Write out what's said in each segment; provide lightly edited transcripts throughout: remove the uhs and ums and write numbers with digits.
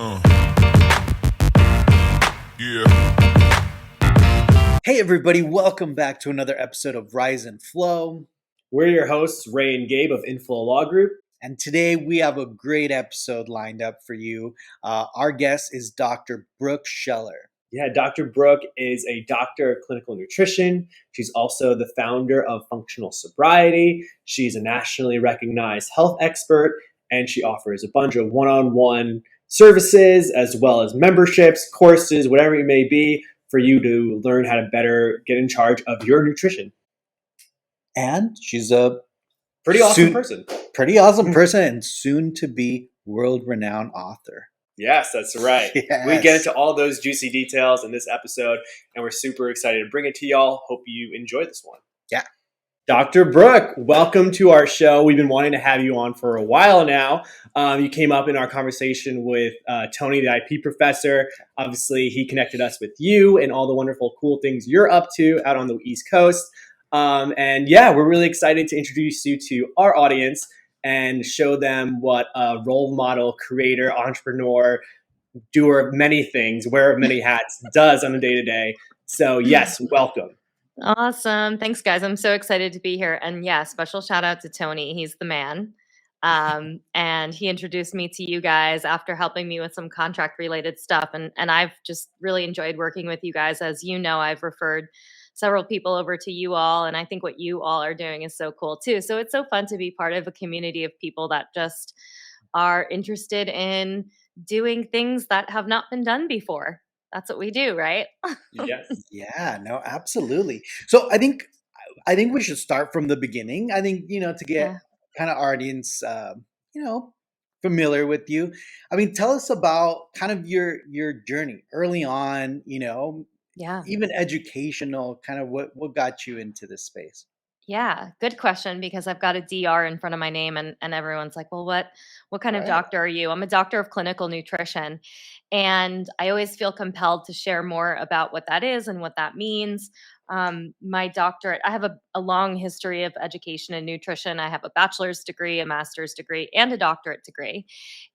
Uh, yeah. Hey everybody, welcome back to another episode of Rise and Flow. We're your hosts, Ray and Gabe of Inflow Law Group. And today we have a great episode lined up for you. Our guest is Dr. Brooke Scheller. Yeah, Dr. Brooke is a doctor of clinical nutrition. She's also the founder of Functional Sobriety. She's a nationally recognized health expert, and she offers a bunch of one-on-one services as well as memberships, courses, whatever it may be, for you to learn how to better get in charge of your nutrition. And she's a Pretty awesome person and soon to be world-renowned author. Yes, that's right. Yes. We get into all those juicy details in this episode, and we're super excited to bring it to y'all. Hope you enjoy this one. Yeah. Dr. Brooke, welcome to our show. We've been wanting to have you on for a while now. You came up in our conversation with Tony, the IP professor. Obviously, he connected us with you and all the wonderful, cool things you're up to out on the East Coast. And yeah, we're really excited to introduce you to our audience and show them what a role model, creator, entrepreneur, doer of many things, wearer of many hats does on a day-to-day. So yes, welcome. Awesome. Thanks, guys. I'm so excited to be here. And yeah, special shout out to Tony. He's the man. And he introduced me to you guys after helping me with some contract related stuff. And I've just really enjoyed working with you guys. As you know, I've referred several people over to you all. And I think what you all are doing is so cool too. So it's so fun to be part of a community of people that just are interested in doing things that have not been done before. That's what we do, right? Yes. Yeah, no, absolutely. So I think we should start from the beginning. I think, to get kind of our audience, familiar with you. I mean, tell us about kind of your journey early on, even educational, kind of what got you into this space. Yeah, good question, because I've got a DR in front of my name and everyone's like, well, what kind of doctor are you? I'm a doctor of clinical nutrition. And I always feel compelled to share more about what that is and what that means. My doctorate, I have a long history of education in nutrition. I have a bachelor's degree, a master's degree, and a doctorate degree.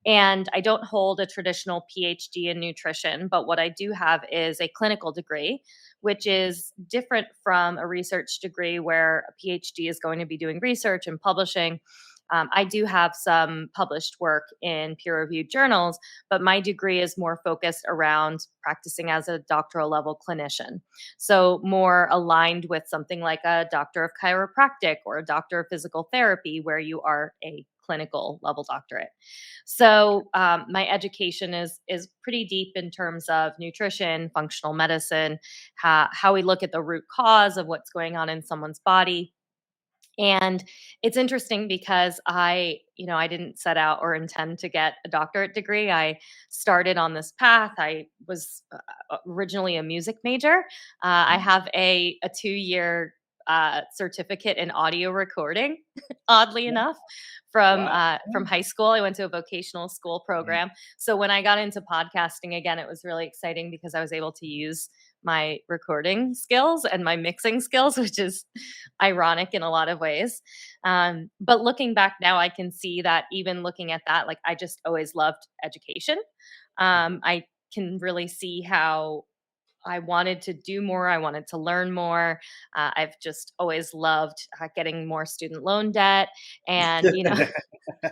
And I don't hold a traditional PhD in nutrition, but what I do have is a clinical degree, which is different from a research degree where a PhD is going to be doing research and publishing. I do have some published work in peer-reviewed journals, but my degree is more focused around practicing as a doctoral level clinician. So more aligned with something like a doctor of chiropractic or a doctor of physical therapy, where you are a clinical level doctorate. So my education is pretty deep in terms of nutrition, functional medicine, how we look at the root cause of what's going on in someone's body. And it's interesting because I didn't set out or intend to get a doctorate degree. I started on this path. I was originally a music major. I have a 2-year certificate in audio recording, oddly enough, from high school. I went to a vocational school program. So when I got into podcasting again, it was really exciting because I was able to use my recording skills and my mixing skills, which is ironic in a lot of ways. But looking back now, I can see that even looking at that, like I just always loved education. I can really see how I wanted to do more. I wanted to learn more. I've just always loved getting more student loan debt. And,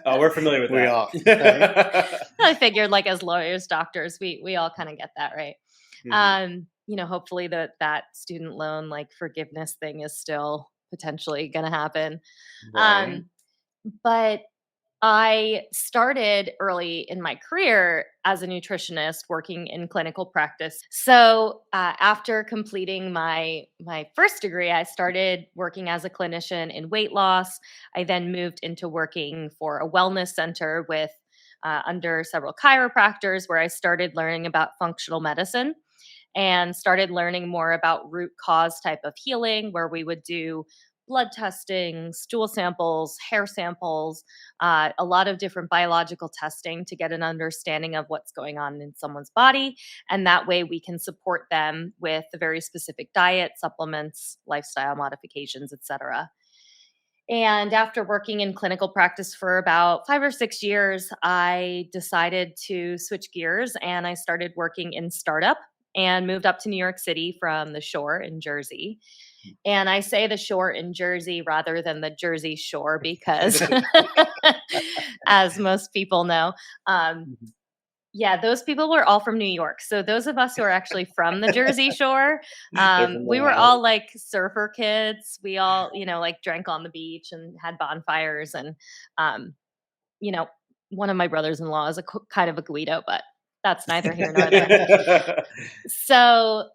Oh, we're familiar with that. We are. I figured like as lawyers, doctors, we all kind of get that, right? Hopefully that student loan like forgiveness thing is still potentially going to happen. Right. But I started early in my career as a nutritionist working in clinical practice. So after completing my first degree, I started working as a clinician in weight loss. I then moved into working for a wellness center with under several chiropractors, where I started learning about functional medicine and started learning more about root cause type of healing, where we would do blood testing, stool samples, hair samples, a lot of different biological testing to get an understanding of what's going on in someone's body. And that way we can support them with a very specific diet, supplements, lifestyle modifications, etc. And after working in clinical practice for about 5 or 6 years, I decided to switch gears and I started working in startup and moved up to New York City from the shore in Jersey. And I say the shore in Jersey rather than the Jersey Shore because, as most people know, um, Mhm. yeah, those people were all from New York. So those of us who are actually from the Jersey Shore, They're from we Long were Island. all like surfer kids. We all, like drank on the beach and had bonfires. And, um, you know, one of my brothers-in-law is kind of a Guido, but that's neither here nor there. So,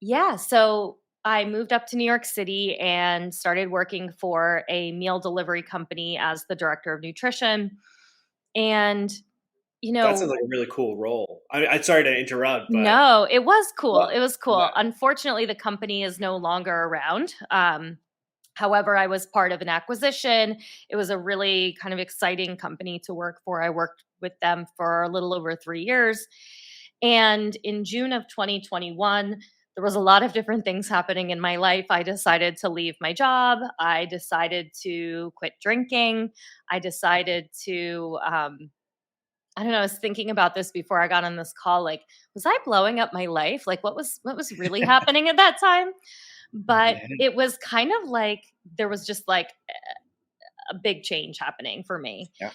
yeah, so I moved up to New York City and started working for a meal delivery company as the director of nutrition. And, you That sounds know, like a really cool role. I'm sorry to interrupt, but no, it was cool. what? It was Yeah, cool. Unfortunately, the company is no longer around. However, I was part of an acquisition. It was a really kind of exciting company to work for. I worked with them for a little over 3 years. And in June of 2021, there was a lot of different things happening in my life. I decided to leave my job. I decided to quit drinking. I decided to I don't know, I was thinking about this before I got on this call. Like, was I blowing up my life? Like what was really happening at that time? But Yeah. it was kind of like there was just like a big change happening for me. Yeah.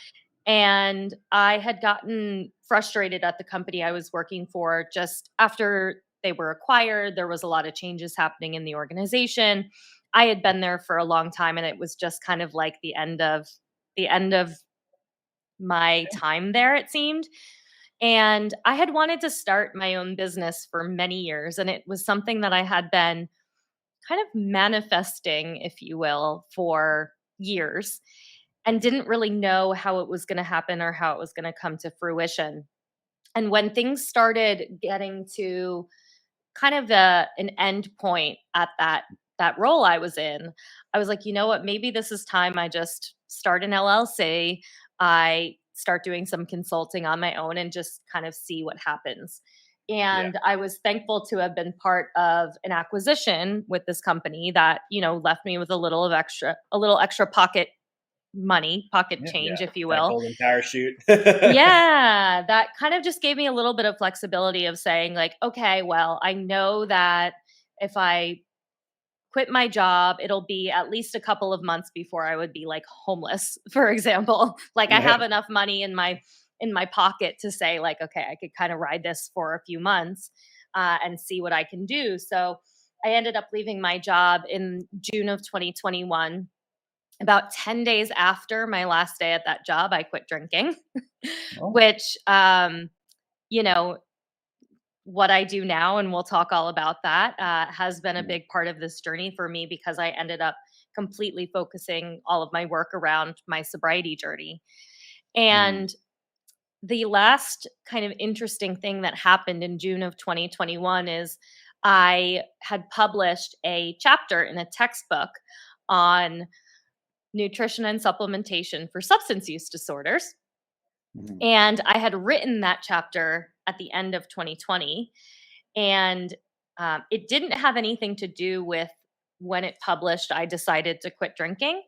And I had gotten frustrated at the company I was working for just after they were acquired. There was a lot of changes happening in the organization. I had been there for a long time and it was just kind of like the end of my time there, it seemed. And I had wanted to start my own business for many years. And it was something that I had been kind of manifesting, if you will, for years and didn't really know how it was going to happen or how it was going to come to fruition. And when things started getting to kind of an end point at that role I was in, I was like, you know what, maybe this is time I just start an LLC. I start doing some consulting on my own and just kind of see what happens. yeah, And I was thankful to have been part of an acquisition with this company that, left me with a little extra pocket Yeah. yeah. change, if you That will. golden parachute. Yeah, that kind of just gave me a little bit of flexibility of saying like, okay, well, I know that if I quit my job, it'll be at least a couple of months before I would be like homeless, for example. Like I Yeah. have enough money in my pocket to say like, okay, I could kind of ride this for a few months and see what I can do. So I ended up leaving my job in June of 2021. About 10 days after my last day at that job, I quit drinking, Oh. which, you know, what I do now, and we'll talk all about that, has been a Yeah. big part of this journey for me because I ended up completely focusing all of my work around my sobriety journey. Mhm. And the last kind of interesting thing that happened in June of 2021 is I had published a chapter in a textbook on nutrition and supplementation for substance use disorders. Mhm. And I had written that chapter at the end of 2020. And it didn't have anything to do with when it published, I decided to quit drinking.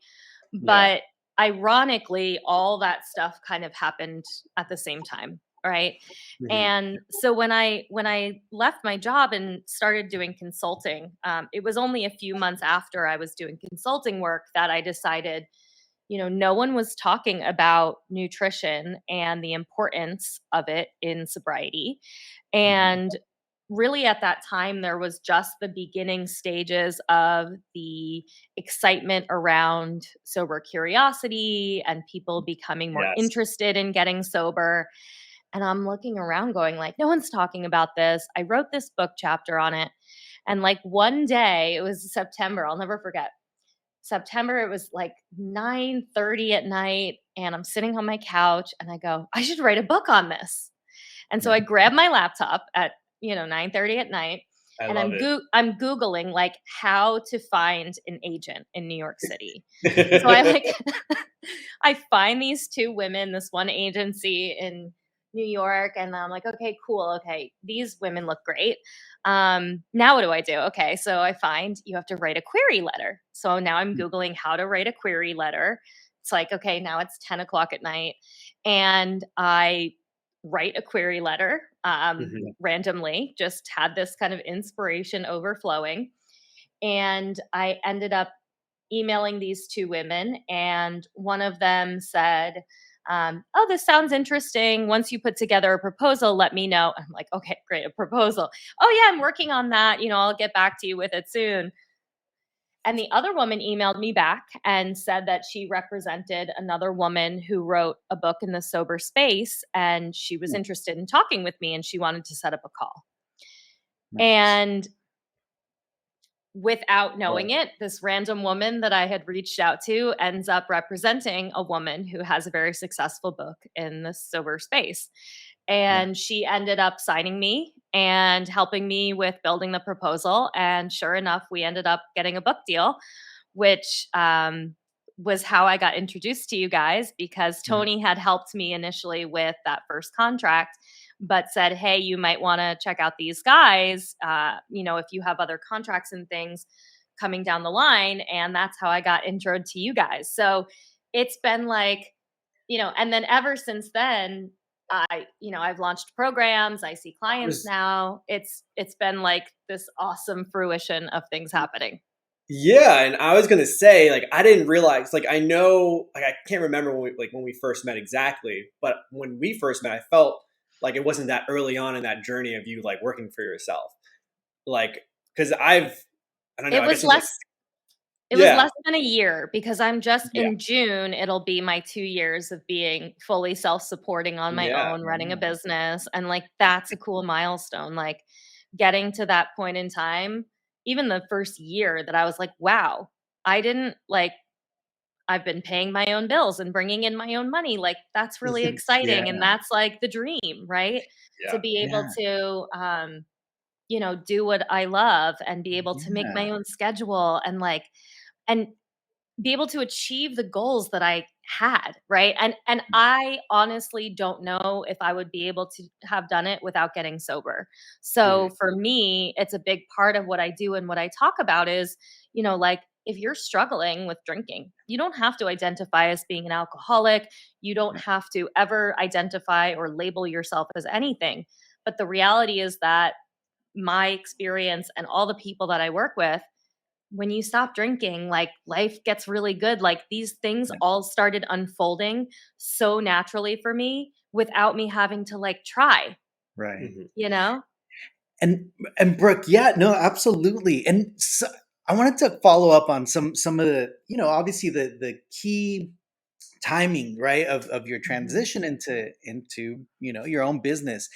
Yeah. But ironically, all that stuff kind of happened at the same time. Right. Mhm. And so when I left my job and started doing consulting, it was only a few months after I was doing consulting work that I decided, no one was talking about nutrition and the importance of it in sobriety. Mhm. And really at that time, there was just the beginning stages of the excitement around sober curiosity and people becoming more Yes. interested in getting sober. And I'm looking around going like, no one's talking about this. I wrote this book chapter on it. And like one day, it was September, I'll never forget. September, it was like 9:30 at night, and I'm sitting on my couch and I go, I should write a book on this. And so Yeah. I grab my laptop at, 9:30 at night I and love I'm googling like how to find an agent in New York City. So I it. like I find these two women, this one agency in New York. And I'm like, okay, cool. Okay, these women look great. Now what do I do? Okay, so I find you have to write a query letter. So now I'm Googling how to write a query letter. It's like, okay, now it's 10 o'clock at night. And I write a query letter randomly, just had this kind of inspiration overflowing. And I ended up emailing these two women, and one of them said, oh, this sounds interesting. Once you put together a proposal, let me know. I'm like, okay, great, a proposal. Oh, yeah, I'm working on that. I'll get back to you with it soon. And the other woman emailed me back and said that she represented another woman who wrote a book in the sober space, and she was interested in talking with me, and she wanted to set up a call. Nice. And without knowing it, this random woman that I had reached out to ends up representing a woman who has a very successful book in the sober space. And she ended up signing me and helping me with building the proposal. And sure enough, we ended up getting a book deal, which was how I got introduced to you guys, because Tony had helped me initially with that first contract, but said, hey, you might want to check out these guys, if you have other contracts and things coming down the line. And that's how I got introed to you guys. So it's been like, and then ever since then, I've launched programs. I see clients now. It's been like this awesome fruition of things happening. Yeah, and I was gonna say, like, I didn't realize, like, I know, like, I can't remember when we first met exactly, but when we first met, I felt like it wasn't that early on in that journey of you like working for yourself, like, because I don't know, It I was guess less. It was less than a year, because I'm just in June. It'll be my 2 years of being fully self-supporting on my own, running a business, and like that's a cool milestone. Like getting to that point in time, even the first year that I was like, wow, I've been paying my own bills and bringing in my own money. Like that's really exciting. And that's like the dream, right? To be able to, do what I love and be able to make my own schedule and be able to achieve the goals that I had, right? And I honestly don't know if I would be able to have done it without getting sober. So for me, it's a big part of what I do and what I talk about is, like if you're struggling with drinking, you don't have to identify as being an alcoholic. You don't have to ever identify or label yourself as anything. But the reality is that my experience and all the people that I work with, when you stop drinking, like life gets really good. Like these things all started unfolding so naturally for me without me having to like try, Right. And Brooke, no, absolutely. And so I wanted to follow up on some of the, obviously the key timing, right, of your transition into your own business,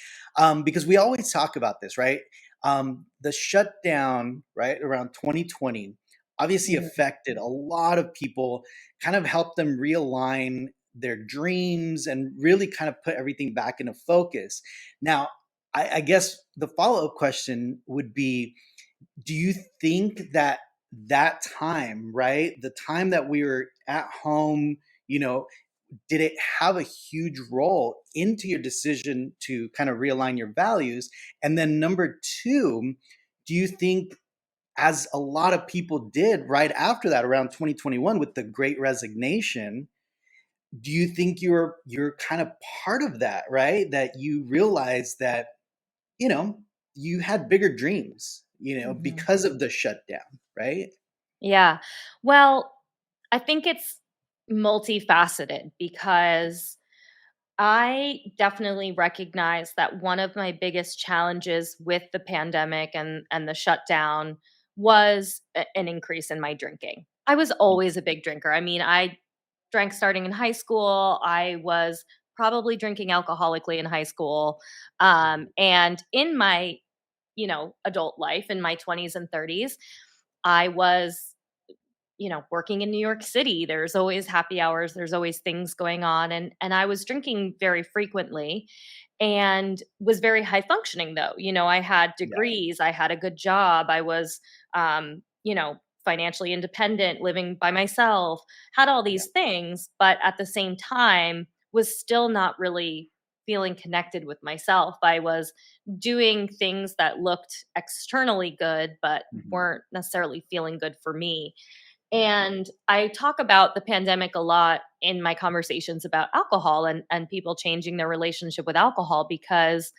because we always talk about this, right? The shutdown, right, around 2020 obviously affected a lot of people, kind of helped them realign their dreams and really kind of put everything back into focus. Now, I guess the follow-up question would be, do you think that time, right, the time that we were at home, did it have a huge role into your decision to kind of realign your values? And then number two, do you think, as a lot of people did right after that, around 2021 with the Great Resignation, do you think you're kind of part of that, right? That you realized that, you had bigger dreams, because of the shutdown, right? Yeah. Well, I think it's multifaceted, because I definitely recognize that one of my biggest challenges with the pandemic and the shutdown was an increase in my drinking. I was always a big drinker. I mean, I drank starting in high school. I was probably drinking alcoholically in high school. And in my, adult life, in my 20s and 30s, I was working in New York City. There's always happy hours, there's always things going on, and I was drinking very frequently and was very high functioning though. I had degrees, I had a good job, I was financially independent, living by myself, had all these things, but at the same time was still not really feeling connected with myself. I was doing things that looked externally good, but weren't necessarily feeling good for me. And I talk about the pandemic a lot in my conversations about alcohol and people changing their relationship with alcohol, because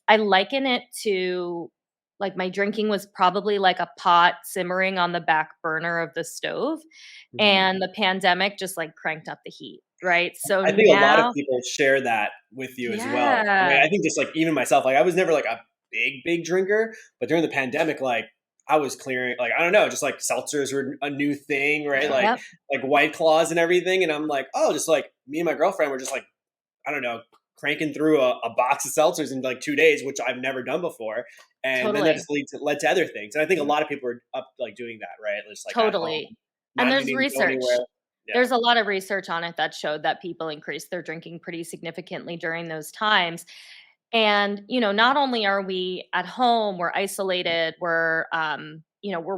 I liken it to, like, my drinking was probably like a pot simmering on the back burner of the stove, and the pandemic just like cranked up the heat, right? So I think a lot of now, people share that with you as well. I mean, yeah, I think just like even myself, like I was never like a big drinker, but during the pandemic, like I was clearing, like, I don't know, just like seltzers were a new thing, right? yep, Like White Claws and everything. And I'm like, oh, just like me and my girlfriend were just like, I don't know, cranking through a box of seltzers in like 2 days, which I've never done before. And then that totally, just led to other things. And I think a lot of people are up like doing that, right? Just like at home, totally. And not there's needing to go research. anywhere. Yeah. There's a lot of research on it that showed that people increased their drinking pretty significantly during those times. And, not only are we at home, we're isolated, we're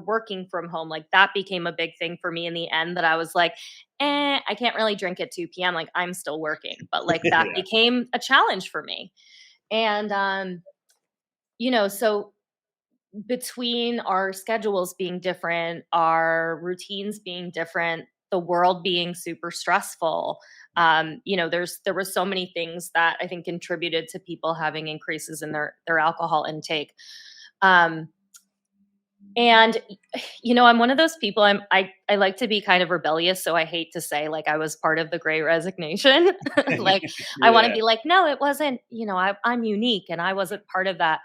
working from home. Like, that became a big thing for me in the end, that I was like, I can't really drink at 2 p.m. Like, I'm still working, but like that Yeah. became a challenge for me. And, so between our schedules being different, our routines being different, the world being super stressful, there were so many things that I think contributed to people having increases in their alcohol intake. Um, and I'm one of those people. I like to be kind of rebellious, so I hate to say like I was part of the Great Resignation. Like, I want to Yeah. be like, no, it wasn't. I'm unique, and I wasn't part of that.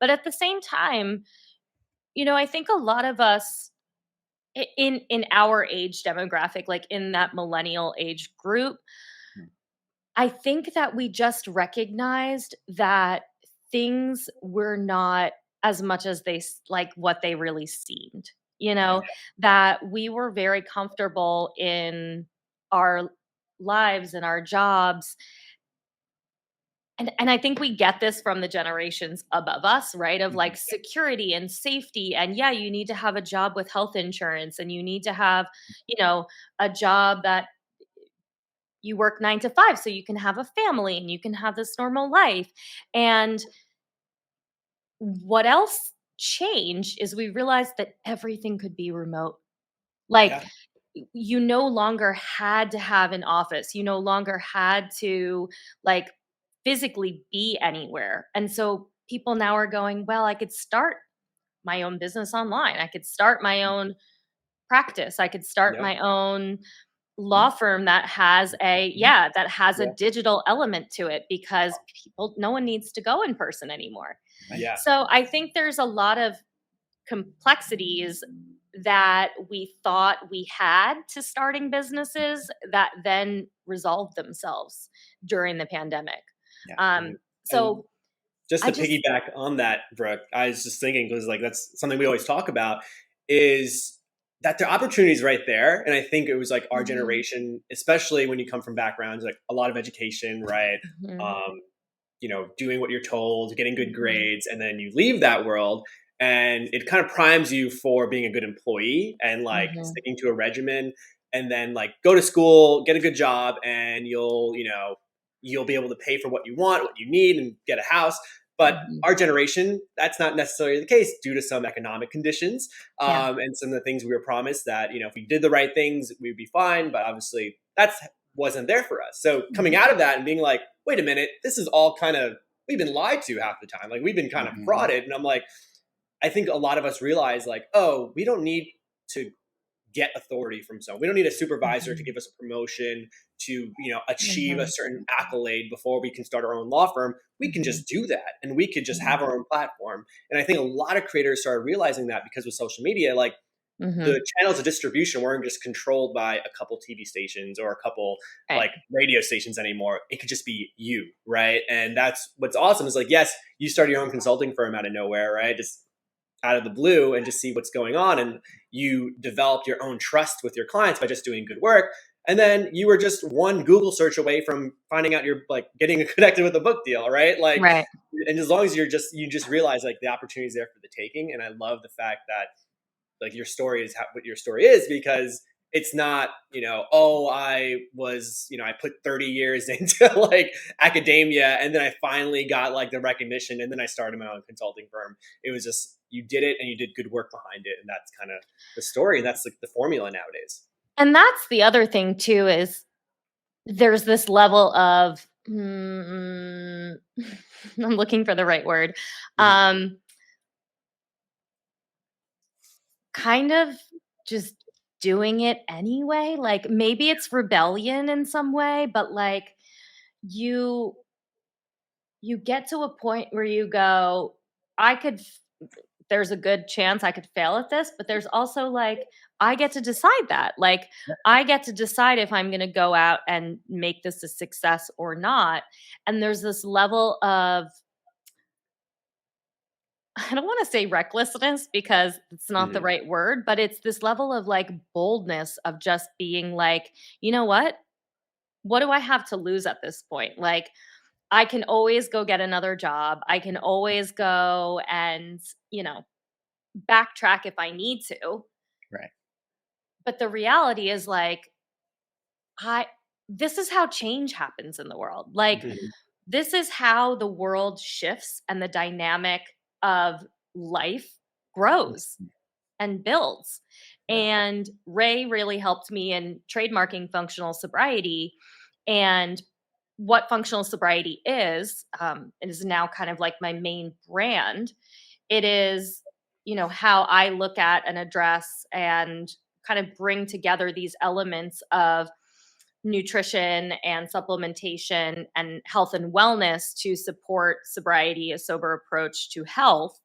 But at the same time, I think a lot of us in our age demographic, like in that millennial age group, I think that we just recognized that things were not as much as like what they really seemed, that we were very comfortable in our lives and our jobs. And I think we get this from the generations above us, right? Of like security and safety. And yeah, you need to have a job with health insurance, and you need to have, a job that you work 9 to 5 so you can have a family and you can have this normal life. And what else changed is we realized that everything could be remote. Like, Yeah. you no longer had to have an office. You no longer had to, like, physically be anywhere. And so people now are going, well, I could start my own business online. I could start my own practice. I could start Yeah. my own law firm that has a Yeah. digital element to it, because no one needs to go in person anymore. Yeah. So I think there's a lot of complexities that we thought we had to starting businesses that then resolved themselves during the pandemic. Yeah. And So just I to just, piggyback on that, Brooke, I was just thinking, because like that's something we always talk about, is that the opportunity is right there. And I think it was like our Mhm, generation, especially when you come from backgrounds like a lot of education, right? mhm, Um, doing what you're told, getting good mhm, grades, and then you leave that world, and it kind of primes you for being a good employee and like mhm, sticking to a regimen, and then like go to school, get a good job, and you'll be able to pay for what you want, what you need, and get a house. But mhm. our generation, that's not necessarily the case due to some economic conditions, Yeah. and some of the things we were promised that if we did the right things, we'd be fine. But obviously, that's wasn't there for us. So coming Mhm, out of that and being like, wait a minute, this is all kind of we've been lied to half the time. Like we've been kind of frauded. And I'm like, I think a lot of us realize like, oh, we don't need to get authority from someone. We don't need a supervisor to mhm, give us a promotion to, achieve a mhm, certain accolade before we can start our own law firm. We can mhm, just do that, and we could just have mhm, our own platform. And I think a lot of creators started realizing that because with social media, like mhm. the channels of distribution weren't just controlled by a couple TV stations or a couple Right. like radio stations anymore. It could just be you, right? And that's what's awesome is like, yes, you started your own consulting firm out of nowhere, right? Just out of the blue and just see what's going on. And you developed your own trust with your clients by just doing good work. And then you were just one Google search away from finding out you're like getting connected with a book deal, right? Like, Right. and as long as you just realize like the opportunity is there for the taking. And I love the fact that like your story is what your story is, because it's not, oh, I was, I put 30 years into like academia and then I finally got like the recognition and then I started my own consulting firm. It was just, you did it and you did good work behind it. And that's kind of the story. That's like the formula nowadays. And that's the other thing too, is there's this level of, I'm looking for the right word. Kind of just doing it anyway. Like maybe it's rebellion in some way, but like you get to a point where you go, there's a good chance I could fail at this, but there's also like, I get to decide that. Like, I get to decide if I'm going to go out and make this a success or not. And there's this level of, I don't want to say recklessness because it's not the right word, but it's this level of like boldness of just being like, you know what? What do I have to lose at this point? Like, I can always go get another job. I can always go and, backtrack if I need to. Right. But the reality is like, this is how change happens in the world. Like, this is how the world shifts and the dynamic of life grows and builds. And Ray really helped me in trademarking functional sobriety. And what functional sobriety is, it is now kind of like my main brand. It is, how I look at and address and kind of bring together these elements of nutrition and supplementation and health and wellness to support sobriety, a sober approach to health.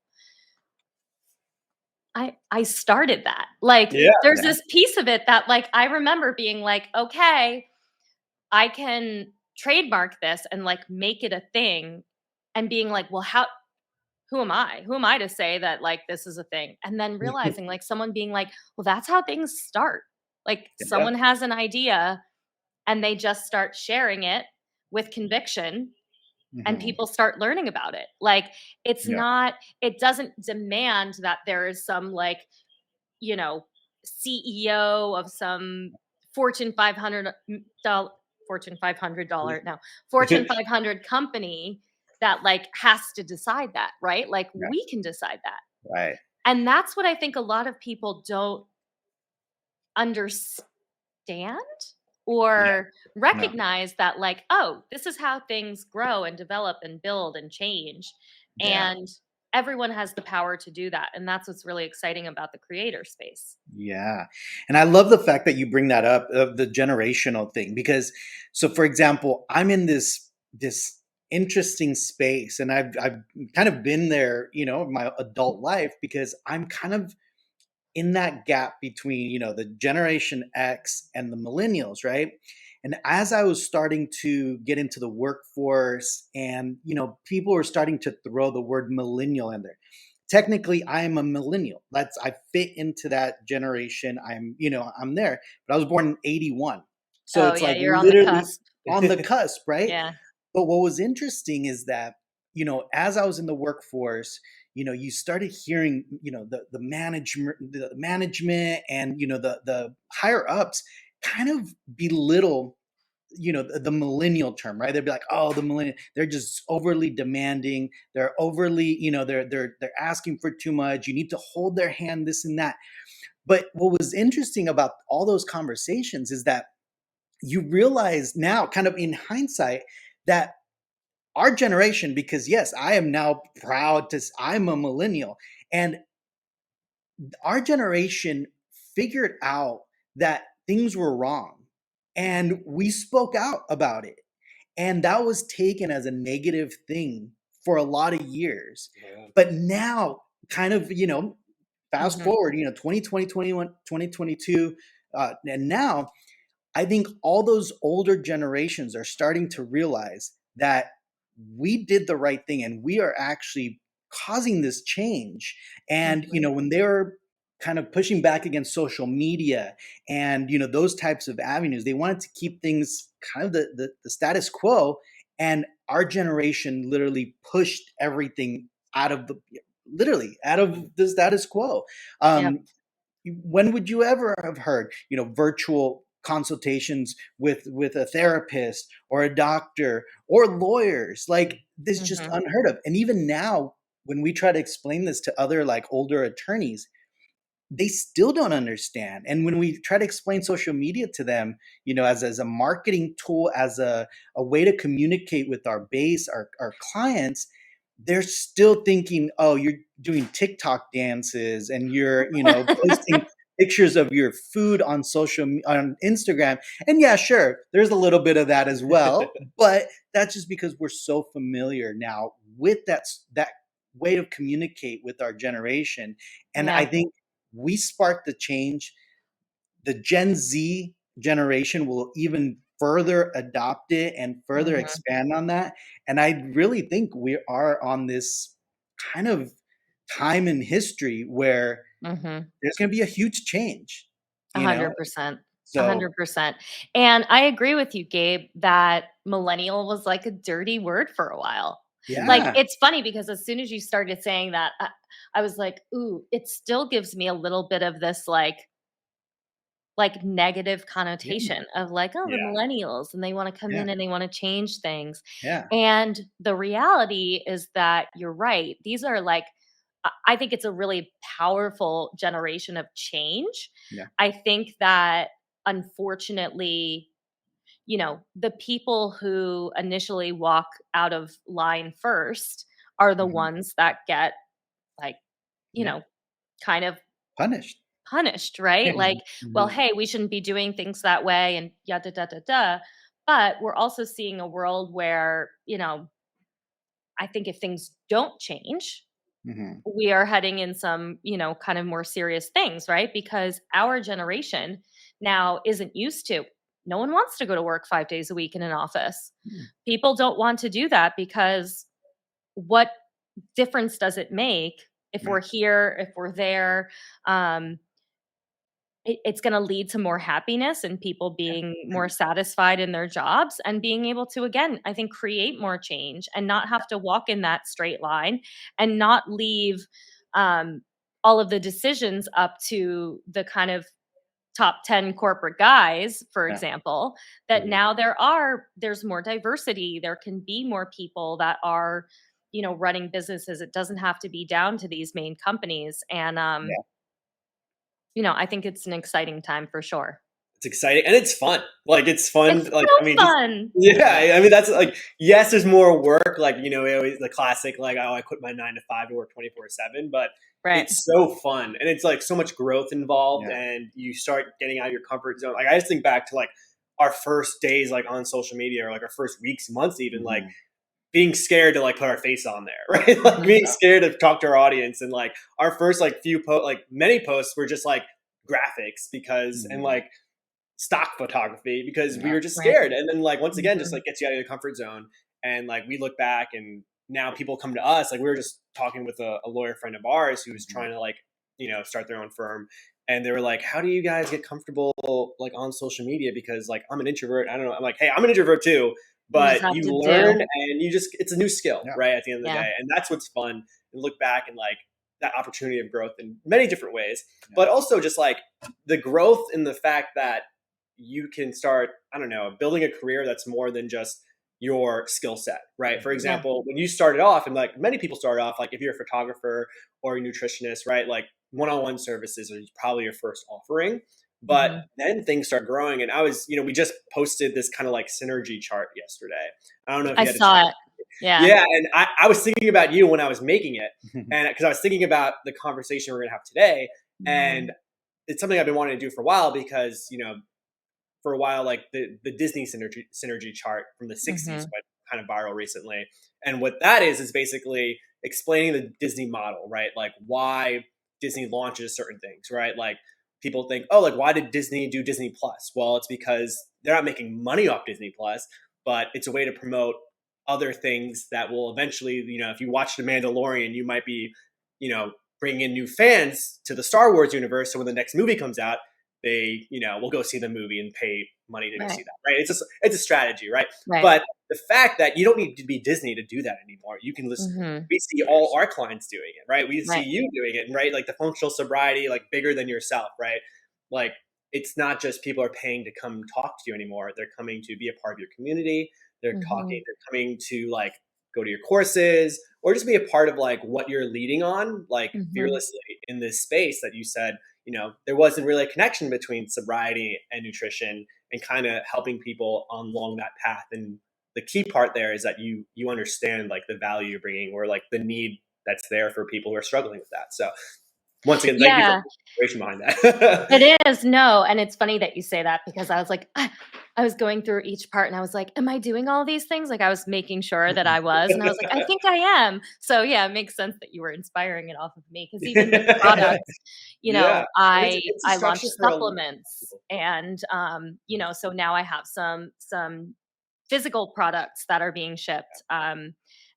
I started that. Like, there's this piece of it that like, I remember being like, okay, I can trademark this and like make it a thing, and being like, well, who am I? Who am I to say that like this is a thing? And then realizing like someone being like, well, that's how things start. Like someone has an idea and they just start sharing it with conviction and people start learning about it. Like it's not, it doesn't demand that there is some like, CEO of some Fortune 500 Fortune 500 Fortune 500 company that like has to decide that, right? Like we can decide that. Right. And that's what I think a lot of people don't understand or recognize, that like, oh, this is how things grow and develop and build and change. And everyone has the power to do that. And that's what's really exciting about the creator space. Yeah. And I love the fact that you bring that up, of the generational thing, because so for example, I'm in this interesting space, and I've kind of been there, my adult life, because I'm kind of in that gap between, the Generation X and the millennials, right? And as I was starting to get into the workforce, and, people were starting to throw the word millennial in there. Technically, I am a millennial. I fit into that generation. I'm there, but I was born in 81. So it's like you're literally on the cusp. On the cusp, right? Yeah. But what was interesting is that, as I was in the workforce, you started hearing, the management and, the higher ups kind of belittle, the millennial term, right? They'd be like, oh, the millennial, they're just overly demanding. They're overly, they're asking for too much. You need to hold their hand, this and that. But what was interesting about all those conversations is that you realize now, kind of in hindsight, that our generation, because yes, I am now proud I'm a millennial, and our generation figured out that things were wrong, and we spoke out about it. And that was taken as a negative thing for a lot of years. But now, kind of, fast forward, 2020, 21, 2022, and now I think all those older generations are starting to realize that we did the right thing, and we are actually causing this change. And, when they were kind of pushing back against social media and, those types of avenues, they wanted to keep things kind of the status quo. And our generation literally pushed everything out of the status quo. when would you ever have heard, virtual consultations with a therapist or a doctor or lawyers? Like, this is just Mm-hmm. unheard of. And even now, when we try to explain this to other like older attorneys, they still don't understand. And when we try to explain social media to them, as a marketing tool, as a way to communicate with our base, our clients, they're still thinking, oh, you're doing TikTok dances and you're, posting pictures of your food on on Instagram. And yeah, sure, there's a little bit of that as well, but that's just because we're so familiar now with that way of communicate with our generation. And I Yeah. think we sparked the change. The Gen Z generation will even further adopt it and further Mm-hmm. expand on that. And I really think we are on this kind of time in history where Mm-hmm. there's going to be a huge change, you know? 100%. So, 100%. And I agree with you, Gabe, that millennial was like a dirty word for a while. Like, yeah, it's funny because as soon as you started saying that, I was like, ooh, it still gives me a little bit of this like negative yeah, connotation of like, oh, the Yeah. millennials, and they want to come yeah, in and they want to change things. yeah. And the reality is that you're right. These are like, I think it's a really powerful generation of change. Yeah. I think that unfortunately, the people who initially walk out of line first are the Mhm. ones that get like, you Yeah. know, kind of Punished. punished, right? Like, well, Mhm. hey, we shouldn't be doing things that way and yada da da da. But we're also seeing a world where, I think if things don't change, Mhm. we are heading in some, kind of more serious things, right? Because our generation now isn't used to. No one wants to go to work 5 days a week in an office. Mhm. People don't want to do that because what difference does it make if Yeah. we're here, if we're there? Um, it's going to lead to more happiness and people being more satisfied in their jobs and being able to, again, I think, create more change and not have to walk in that straight line and not leave um, all of the decisions up to the kind of top 10 corporate guys, for Yeah. example, that Mhm. now there's more diversity. There can be more people that are, running businesses. It doesn't have to be down to these main companies. And, Yeah. I think it's an exciting time for sure. It's exciting and it's fun. Like it's fun. It's Like I so mean, just fun. yeah. I mean, that's like yes, there's more work. Like we always the classic like oh, I quit my 9 to 5 to work 24/7. But Right. it's so fun and it's like so much growth involved, Yeah. and you start getting out of your comfort zone. Like I just think back to like our first days like on social media or like our first weeks, months, even like Mhm. being scared to like put our face on there, right? Like being scared to talk to our audience, and like our first like like many posts were just like graphics because and Mhm. like stock photography because we Yeah. were just Right. scared. And then like once again, just Mhm. like gets you out of your comfort zone. And like we look back and now people come to us. Like we were just talking with a lawyer friend of ours who was Mhm. trying to like, start their own firm. And they were like, how do you guys get comfortable like on social media? Because like I'm an introvert. I don't know. I'm like, hey, I'm an introvert too. You just But have you to learn do. and it's a new skill, Yeah. right? At the end of the Yeah. day. And that's what's fun. And look back and like that opportunity of growth in many different ways. Yeah. But also just like the growth in the fact that you can start, I don't know, building a career that's more than just your skill set, right? For Mhm. Yeah. example, when you started off, and like many people start off, like if you're a photographer or a nutritionist, right? Like one-on-one services are probably your first offering. But Mhm. then things start growing. And I was, we just posted this kind of like synergy chart yesterday. I don't know if I you had a chance. saw it. Yeah. Yeah. And I was thinking about you when I was making it. And because I was thinking about the conversation we're going to have today. And Mhm. it's something I've been wanting to do for a while because, for a while, like the Disney synergy chart from the 60s Mhm. went kind of viral recently. And what that is basically explaining the Disney model, right? Like why Disney launches certain things, right? Like people think, oh, like why did Disney do Disney Plus? Well, it's because they're not making money off Disney Plus, but it's a way to promote other things that will eventually, if you watch The Mandalorian, you might be, bringing in new fans to the Star Wars universe. So when the next movie comes out, they will go see the movie and pay money to go Right. see that, right? It's a strategy, right? Right. But the fact that you don't need to be Disney to do that anymore. You can listen. Mm-hmm. We see all our clients doing it, right? We see Right. you doing it, right? Like the functional sobriety, like bigger than yourself, right? Like it's not just people are paying to come talk to you anymore. They're coming to be a part of your community. They're talking. They're coming to like go to your courses or just be a part of like what you're leading on, like fearlessly in this space that you said, you know, there wasn't really a connection between sobriety and nutrition and kind of helping people along that path. And the key part there is that you understand like the value you're bringing or like the need that's there for people who are struggling with that. So once again, thank you for the inspiration behind that. It is. No. And it's funny that you say that because I was like, I was going through each part and I was like, am I doing all these things? Like I was making sure that I was, and I was like, I think I am. So yeah, it makes sense that you were inspiring it off of me. Cause even with products, you know, I launched supplements and, you know, so now I have some physical products that are being shipped,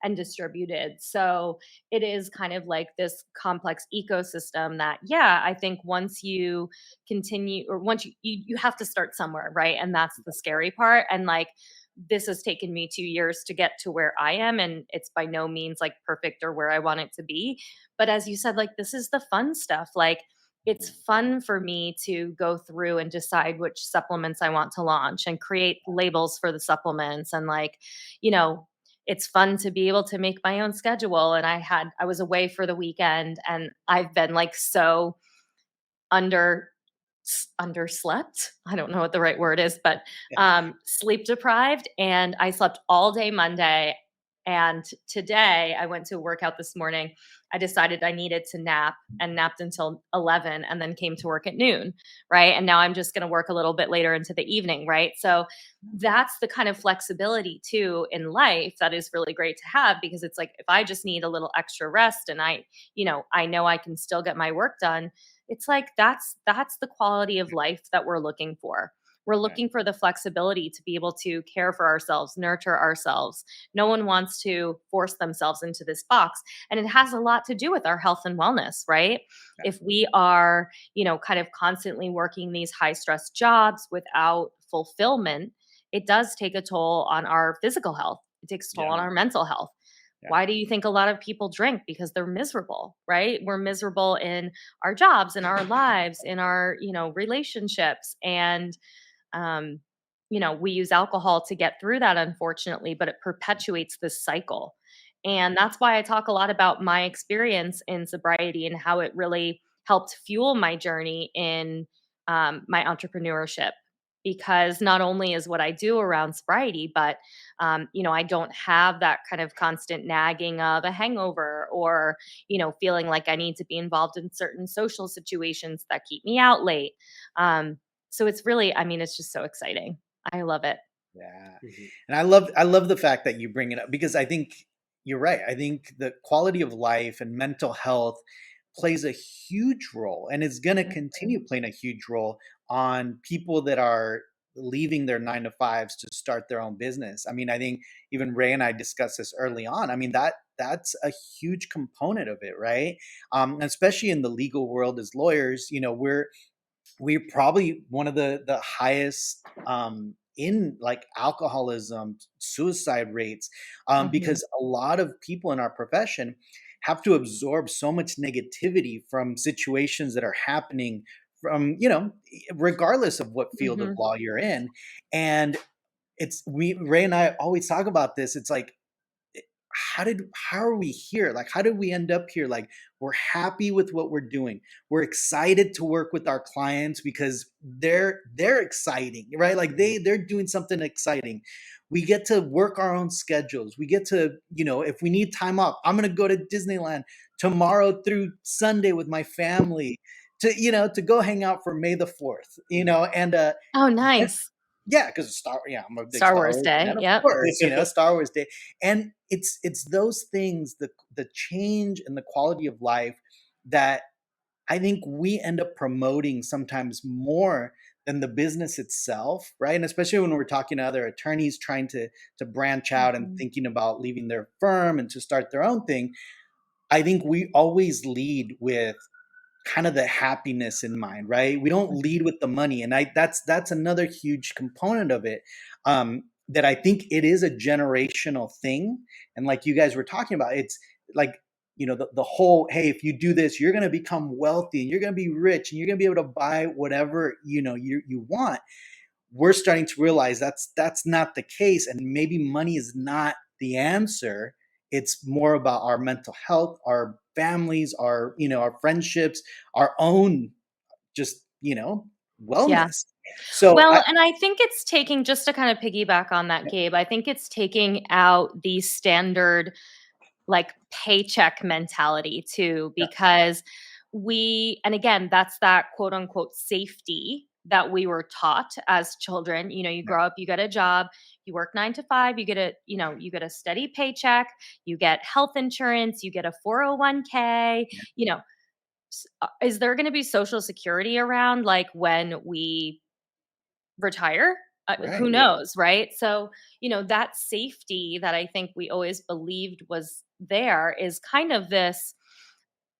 and distributed. So it is kind of like this complex ecosystem that, yeah, I think once you continue or once you have to start somewhere, right? And that's the scary part. And like, this has taken me 2 years to get to where I am. And it's by no means like perfect or where I want it to be. But as you said, like, this is the fun stuff. Like, it's fun for me to go through and decide which supplements I want to launch and create labels for the supplements. And like, you know, it's fun to be able to make my own schedule. And I was away for the weekend and I've been like so underslept. I don't know what the right word is, but sleep deprived. And I slept all day Monday. And today I went to a workout this morning. I decided I needed to nap and napped until 11 and then came to work at noon. Right. And now I'm just going to work a little bit later into the evening. Right. So that's the kind of flexibility too in life that is really great to have, because it's like, if I just need a little extra rest and I know I can still get my work done, it's like that's the quality of life that we're looking for. We're looking for the flexibility to be able to care for ourselves, nurture ourselves. No one wants to force themselves into this box. And it has a lot to do with our health and wellness, right? If we are, kind of constantly working these high stress jobs without fulfillment, it does take a toll on our physical health. It takes a toll on our mental health. Why do you think a lot of people drink? Because they're miserable, right? We're miserable in our jobs, in our lives, in our, relationships. And, we use alcohol to get through that, unfortunately, but it perpetuates this cycle. And that's why I talk a lot about my experience in sobriety and how it really helped fuel my journey in my entrepreneurship. Because not only is what I do around sobriety, but I don't have that kind of constant nagging of a hangover or, feeling like I need to be involved in certain social situations that keep me out late. So it's really, it's just so exciting. I love it. Yeah. And I love the fact that you bring it up, because I think you're right. I think the quality of life and mental health plays a huge role, and is going to continue playing a huge role on people that are leaving their 9 to 5s to start their own business. I think even Ray and I discussed this early on. That's a huge component of it, right? Especially in the legal world as lawyers, we're probably one of the highest in like alcoholism, suicide rates, because a lot of people in our profession have to absorb so much negativity from situations that are happening from, regardless of what field of law you're in. And Ray and I always talk about this. It's like, how are we here? Like, how did we end up here? Like, we're happy with what we're doing. We're excited to work with our clients because they're exciting, right? Like they're doing something exciting. We get to work our own schedules. We get to, if we need time off, I'm going to go to Disneyland tomorrow through Sunday with my family to go hang out for May the 4th, and Oh, nice. yeah, because I'm a big Star Wars Day. fan, of Yep. course, Star Wars Day. And it's those things, the change in the quality of life, that I think we end up promoting sometimes more than the business itself, right? And especially when we're talking to other attorneys trying to branch out and thinking about leaving their firm and to start their own thing. I think we always lead with kind of the happiness in mind, right? We don't lead with the money, and that's another huge component of it. That I think it is a generational thing, and like you guys were talking about, it's like, the whole, hey, if you do this, you're going to become wealthy and you're going to be rich and you're going to be able to buy whatever you want. We're starting to realize that's not the case, and maybe money is not the answer. It's more about our mental health, our families, our friendships, our own just Yeah. wellness. So Well, and I think it's taking, just to kind of piggyback on that, Gabe, I think it's taking out the standard like paycheck mentality too, because and again, that's that quote unquote safety that we were taught as children. You grow up, you get a job, you work 9 to 5, you get a steady paycheck, you get health insurance, you get a 401k, is there going to be social security around like when we retire? Who right, knows, right? So, that safety that I think we always believed was there is kind of this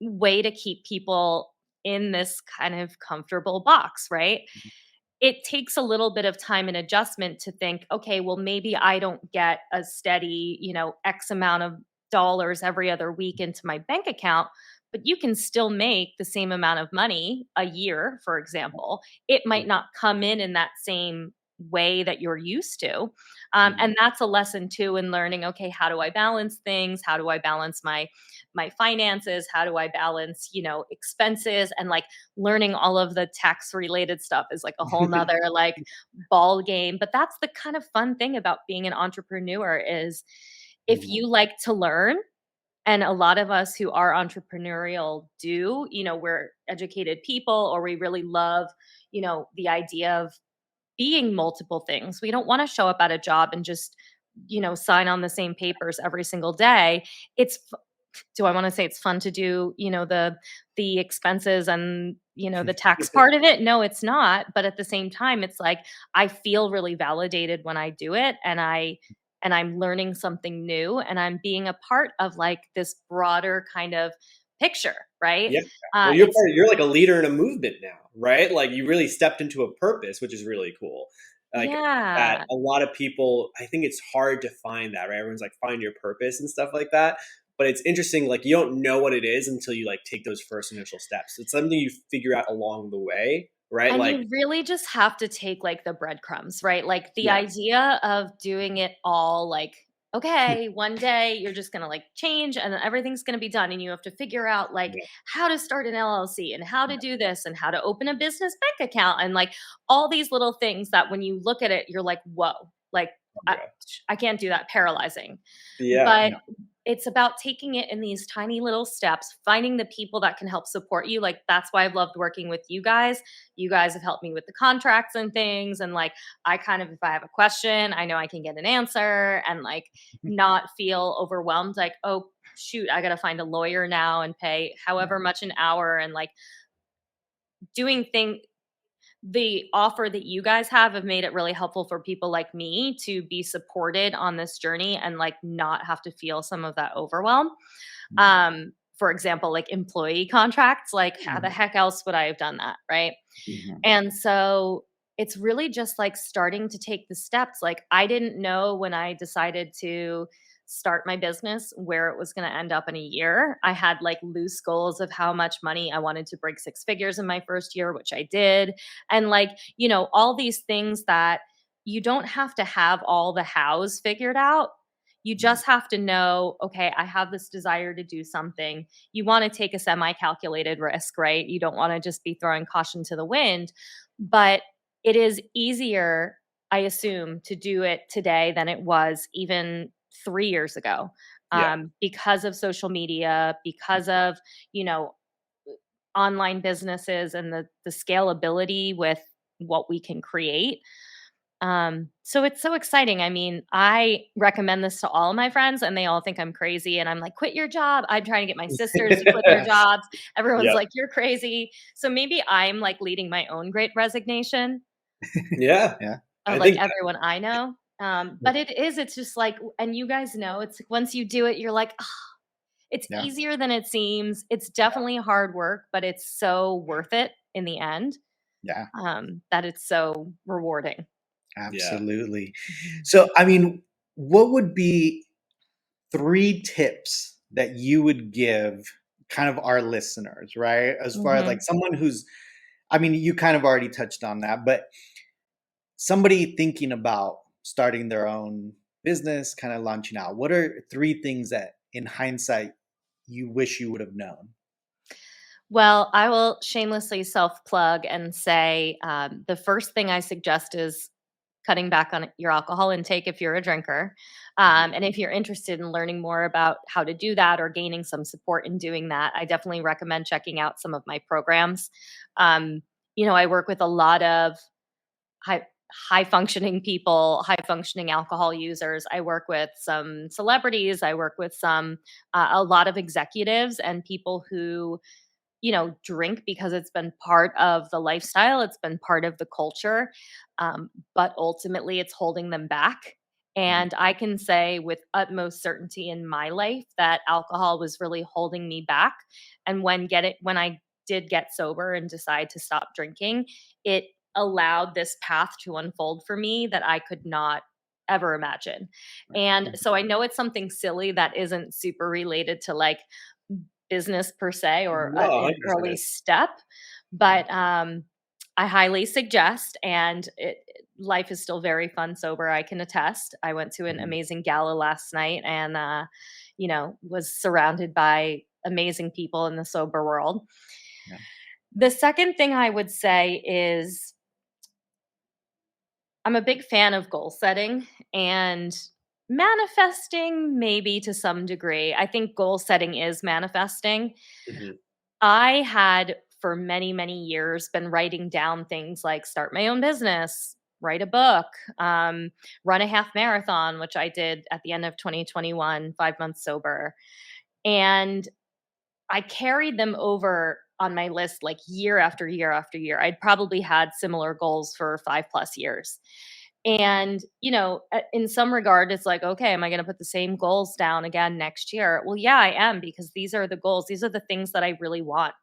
way to keep people in this kind of comfortable box, right? It takes a little bit of time and adjustment to think, okay, well, maybe I don't get a steady, X amount of dollars every other week into my bank account, but you can still make the same amount of money a year, for example. It might not come in that same way that you're used to. And that's a lesson too in learning, okay, how do I balance things? How do I balance my finances? How do I balance, expenses? And like learning all of the tax related stuff is like a whole nother like ball game. But that's the kind of fun thing about being an entrepreneur is if you like to learn, and a lot of us who are entrepreneurial do, we're educated people, or we really love, the idea of being multiple things. We don't want to show up at a job and just, sign on the same papers every single day. Do I want to say it's fun to do, the expenses and, the tax part of it? No, it's not. But at the same time, it's like I feel really validated when I do it, and I'm learning something new, and I'm being a part of like this broader kind of picture, right? Yeah. Well, you're like a leader in a movement now, right? Like you really stepped into a purpose, which is really cool. Like that Yeah. a lot of people, I think it's hard to find that, right? Everyone's like, find your purpose and stuff like that. But it's interesting, like you don't know what it is until you like take those first initial steps. It's something you figure out along the way, right? And Like, you really just have to take like the breadcrumbs, right? Like the yeah, idea of doing it all like, okay, one day you're just going to like change and then everything's going to be done. And you have to figure out like yeah, how to start an LLC and how to do this and how to open a business bank account and like all these little things that when you look at it, you're like, whoa, like I, yeah, I can't do that, paralyzing. yeah, But it's about taking it in these tiny little steps, finding the people that can help support you. Like that's why I've loved working with you guys. You guys have helped me with the contracts and things. And like I kind of, if I have a question, I know I can get an answer and like not feel overwhelmed. Like, oh shoot, I got to find a lawyer now and pay however much an hour, and like doing things. The offer that you guys have made it really helpful for people like me to be supported on this journey and like not have to feel some of that overwhelm. For example, like employee contracts, like how the heck else would I have done that, right? And so it's really just like starting to take the steps. Like I didn't know when I decided to start my business where it was going to end up in a year. I had like loose goals of how much money I wanted to break 6 figures in my first year, which I did. And like, all these things that you don't have to have all the hows figured out. You just have to know, okay, I have this desire to do something. You want to take a semi calculated risk, right? You don't want to just be throwing caution to the wind. But it is easier, I assume, to do it today than it was even 3 years ago, yeah. because of social media, because of, you know, online businesses and the scalability with what we can create. So it's so exciting. I mean, I recommend this to all of my friends and they all think I'm crazy. And I'm like, quit your job. I'm trying to get my sisters to quit their jobs. Everyone's Yep. like, you're crazy. So maybe I'm like leading my own great resignation Yeah. Yeah. I of like think everyone I know. But it's just like, and you guys know, it's like once you do it, you're like, It's Yeah. easier than it seems. It's definitely hard work, but it's so worth it in the end, Yeah. that it's so rewarding. Absolutely. Mhm. So, I mean, what would be 3 tips that you would give kind of our listeners, right? As far as like Mhm. someone who's, I mean, you kind of already touched on that, but somebody thinking about starting their own business, kind of launching out, what are 3 things that in hindsight you wish you would have known? Well, I will shamelessly self plug and say the first thing I suggest is cutting back on your alcohol intake if you're a drinker. Mhm. And if you're interested in learning more about how to do that or gaining some support in doing that, I definitely recommend checking out some of my programs. Um, I work with a lot of high high functioning people, high functioning alcohol users. I work with some celebrities. I work with a lot of executives and people who drink because it's been part of the lifestyle, it's been part of the culture, but ultimately it's holding them back. Mhm. And I can say with utmost certainty in my life that alcohol was really holding me back. And when I did get sober and decide to stop drinking, it allowed this path to unfold for me that I could not ever imagine. And Mhm. so I know it's something silly that isn't super related to like business per se or No, an early 100%. step, but I highly suggest, and life is still very fun sober. I can attest. I went to an Mhm. amazing gala last night, and was surrounded by amazing people in the sober world. Yeah. The second thing I would say is I'm a big fan of goal setting and manifesting, maybe to some degree. I think goal setting is manifesting. Mhm. I had for many, many years been writing down things like start my own business, write a book, run a half marathon, which I did at the end of 2021, 5 months sober. And I carried them over on my list like year after year after year. I'd probably had similar goals for 5+ years. And, in some regard, it's like, okay, am I going to put the same goals down again next year? Well, yeah, I am, because these are the goals. These are the things that I really want.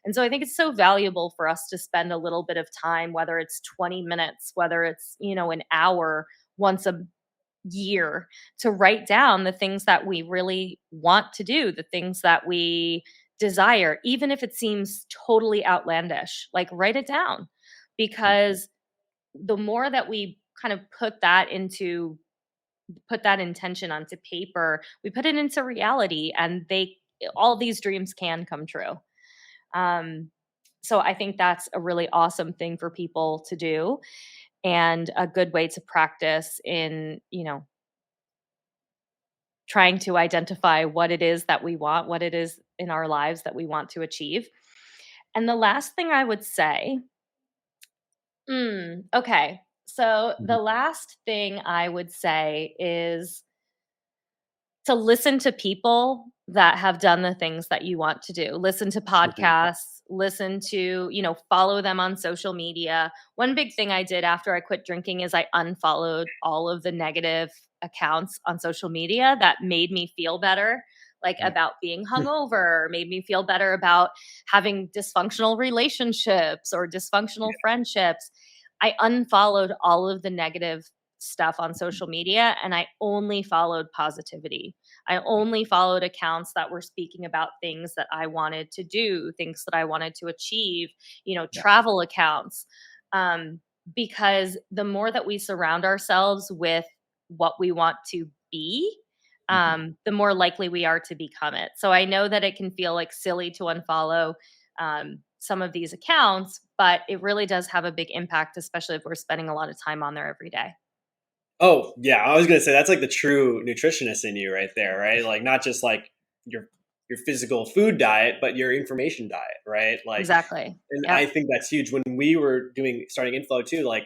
And so I think it's so valuable for us to spend a little bit of time, whether it's 20 minutes, whether it's, an hour once a year, to write down the things that we really want to do, the things that we desire, even if it seems totally outlandish. Like, write it down, because the more that we kind of put that intention onto paper, we put it into reality, and all these dreams can come true. Um, so I think that's a really awesome thing for people to do, and a good way to practice in, trying to identify what it is that we want, what it is in our lives that we want to achieve. And the last thing I would say, okay. So Mhm. the last thing I would say is to listen to people that have done the things that you want to do. Listen to Mhm. podcasts, listen to, follow them on social media. One big thing I did after I quit drinking is I unfollowed all of the negative accounts on social media that made me feel better, like Yeah. about being hungover, made me feel better about having dysfunctional relationships or dysfunctional friendships. I unfollowed all of the negative stuff on social media, and I only followed positivity. I only followed accounts that were speaking about things that I wanted to do, things that I wanted to achieve, Yeah. travel accounts. Um, because the more that we surround ourselves with what we want to be, Mhm. the more likely we are to become it. So I know that it can feel like silly to unfollow some of these accounts, but it really does have a big impact, especially if we're spending a lot of time on there every day. Oh, yeah, I was gonna say that's like the true nutritionist in you right there, right? Like not just like your your physical food diet, but your information diet, right? Like, Exactly. and I Yep. think that's huge. When we were starting Inflow too, like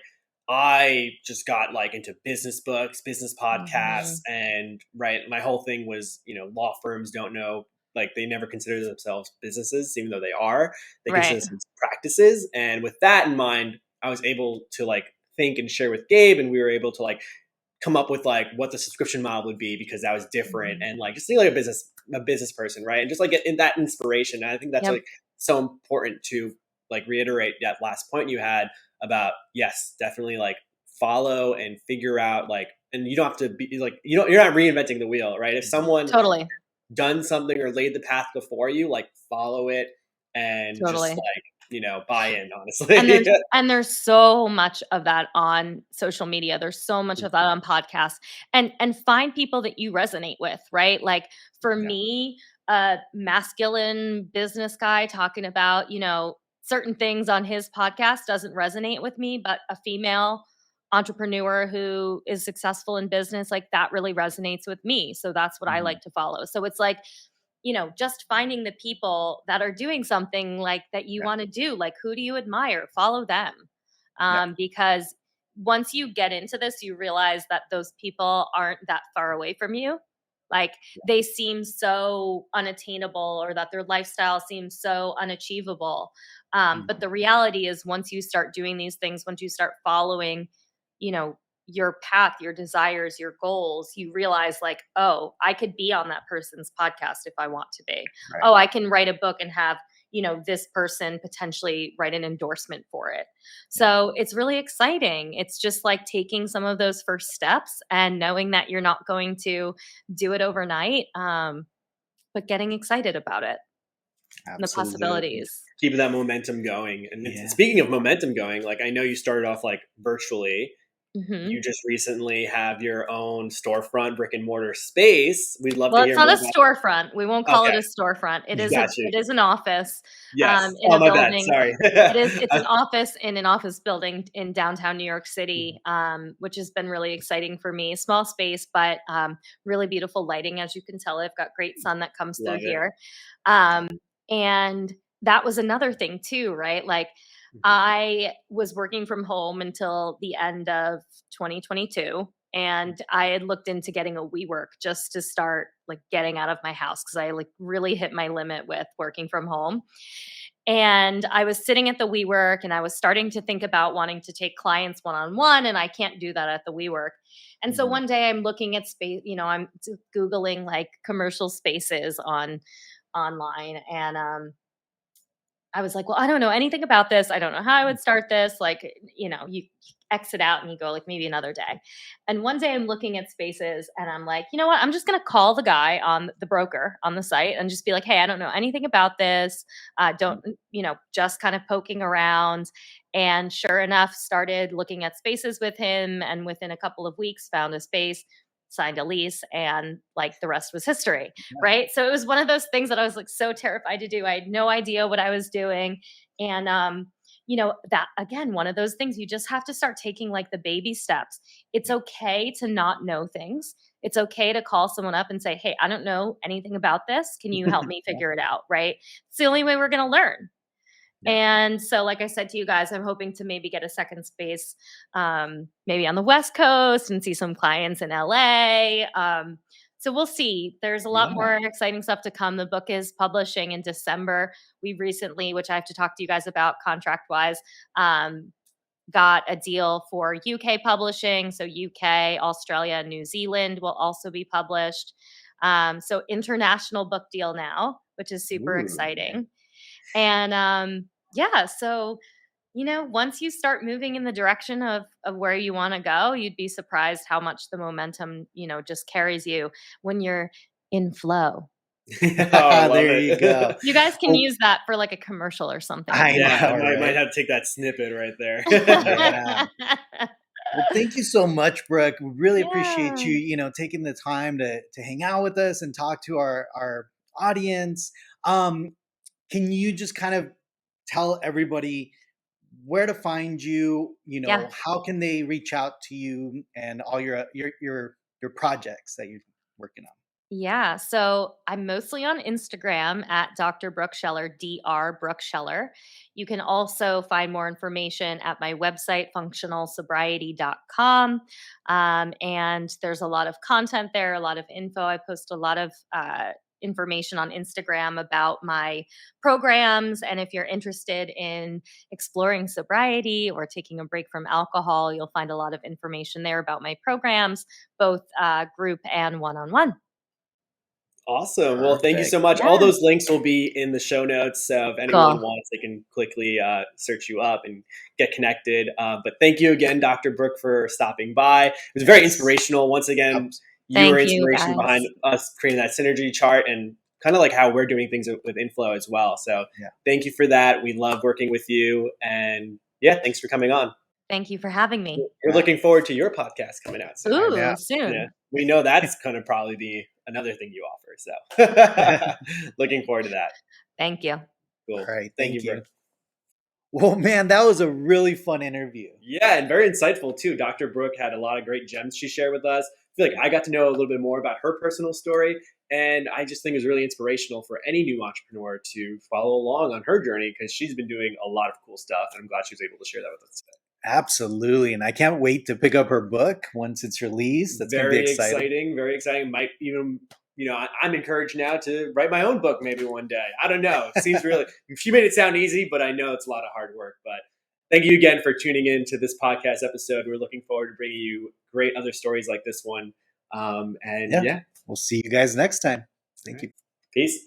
I just got like into business books, business podcasts, Mhm. and right, my whole thing was, law firms don't know, like they never consider themselves businesses, even though they are. They consider Right. themselves practices. And with that in mind, I was able to like think and share with Gabe, and we were able to like come up with like what the subscription model would be because that was different Mhm. and like just think like a business a business person, right? And just like in that inspiration. And I think that's like so important to like reiterate that last point you had about, yes, definitely like follow and figure out like, and you don't have to be like, you're not reinventing the wheel, right? If someone Totally. done something or laid the path before you, like follow it and just like, buy in, honestly. And there's so much of that on social media. There's so much of that on podcasts, and find people that you resonate with, right? Like for me, a masculine business guy talking about, certain things on his podcast doesn't resonate with me, but a female entrepreneur who is successful in business, like that really resonates with me. So that's what I like to follow. So it's like, just finding the people that are doing something like that you want to do. Like, who do you admire? Follow them. Because once you get into this, you realize that those people aren't that far away from you. Like they seem so unattainable, or that their lifestyle seems so unachievable. But the reality is, once you start doing these things, once you start following, your path, your desires, your goals, you realize like, oh, I could be on that person's podcast if I want to be. Right. Oh, I can write a book and have, this person potentially write an endorsement for it. So it's really exciting. It's just like taking some of those first steps and knowing that you're not going to do it overnight, but getting excited about it. Absolutely. And the possibilities. Keeping that momentum going. And speaking of momentum going, like I know you started off like virtually. You just recently have your own storefront, brick and mortar space. We'd love to hear more. Well, it's not a storefront. We won't call it a storefront. It is it is an office. Yes. In a my building. Bad. Sorry. It's an office in an office building in downtown New York City, which has been really exciting for me. Small space, but really beautiful lighting. As you can tell, I've got great sun that comes through here. And that was another thing too, right? Like, I was working from home until the end of 2022, and I had looked into getting a WeWork just to start like getting out of my house, because I like really hit my limit with working from home. And I was sitting at the WeWork, and I was starting to think about wanting to take clients one-on-one, and I can't do that at the WeWork. And so one day I'm looking at space, I'm Googling like commercial spaces online, and I was like, well, I don't know anything about this. I don't know how I would start this. Like, you exit out and you go like maybe another day. And one day I'm looking at spaces and I'm like, you know what? I'm just going to call the guy on the broker on the site and just be like, hey, I don't know anything about this. Just kind of poking around. And sure enough, started looking at spaces with him. And within a couple of weeks, found a space, signed a lease, and like the rest was history. Right. So it was one of those things that I was like so terrified to do. I had no idea what I was doing. And, that again, one of those things you just have to start taking like the baby steps. It's okay to not know things. It's okay to call someone up and say, hey, I don't know anything about this. Can you help me figure it out? Right. It's the only way we're going to learn. And so, like I said to you guys, I'm hoping to maybe get a second space, maybe on the West Coast, and see some clients in LA. So we'll see. There's a lot more exciting stuff to come. The book is publishing in December. We recently, which I have to talk to you guys about contract-wise, got a deal for UK publishing. So UK, Australia, and New Zealand will also be published. So international book deal now, which is super exciting. And so, once you start moving in the direction of where you want to go, you'd be surprised how much the momentum, just carries you when you're in flow. There you go. You guys can use that for like a commercial or something. I might have to take that snippet right there. Well, thank you so much, Brooke. We really appreciate you, taking the time to hang out with us and talk to our audience. Can you just kind of tell everybody where to find you? How can they reach out to you and all your projects that you're working on? Yeah. So I'm mostly on Instagram at Dr. Brooke Scheller, Dr. Brooke Scheller. You can also find more information at my website, functionalsobriety.com. And there's a lot of content there, a lot of info. I post a lot of information on Instagram about my programs. And if you're interested in exploring sobriety or taking a break from alcohol, you'll find a lot of information there about my programs, both group and one-on-one. Awesome. Well, thank you so Perfect. much. All Yeah. those links will be in the show notes. So if anyone Cool. wants, they can quickly search you up and get connected. But thank you again, Dr. Brooke, for stopping by. It was very Yes. inspirational. Once again, Abs- you were Thank you, inspiration behind guys. us creating that synergy chart and kind of like how we're doing things with Inflow as well. So Yeah. thank you for that. We love working with you. And yeah, thanks for coming on. Thank you for having me. We're looking forward to your podcast coming out soon. I know. Ooh, soon. Yeah, we know that's going to probably be another thing you offer. So looking forward to that. Thank you. Cool. All right. Thank Thank you, you. Brooke. Well, man, that was a really fun interview. Yeah, and very insightful too. Dr. Brooke had a lot of great gems she shared with us. I feel like I got to know a little bit more about her personal story, and I just think it was really inspirational for any new entrepreneur to follow along on her journey because she's been doing a lot of cool stuff, and I'm glad she was able to share that with us today. Absolutely. And I can't wait to pick up her book once it's released. That's going to be Very exciting. exciting. Very exciting. Might even, I'm encouraged now to write my own book maybe one day. I don't know. It seems really, she made it sound easy, but I know it's a lot of hard work. But thank you again for tuning in to this podcast episode. We're looking forward to bringing you great other stories like this one. And yeah, We'll see you guys next time. Thank you. Peace.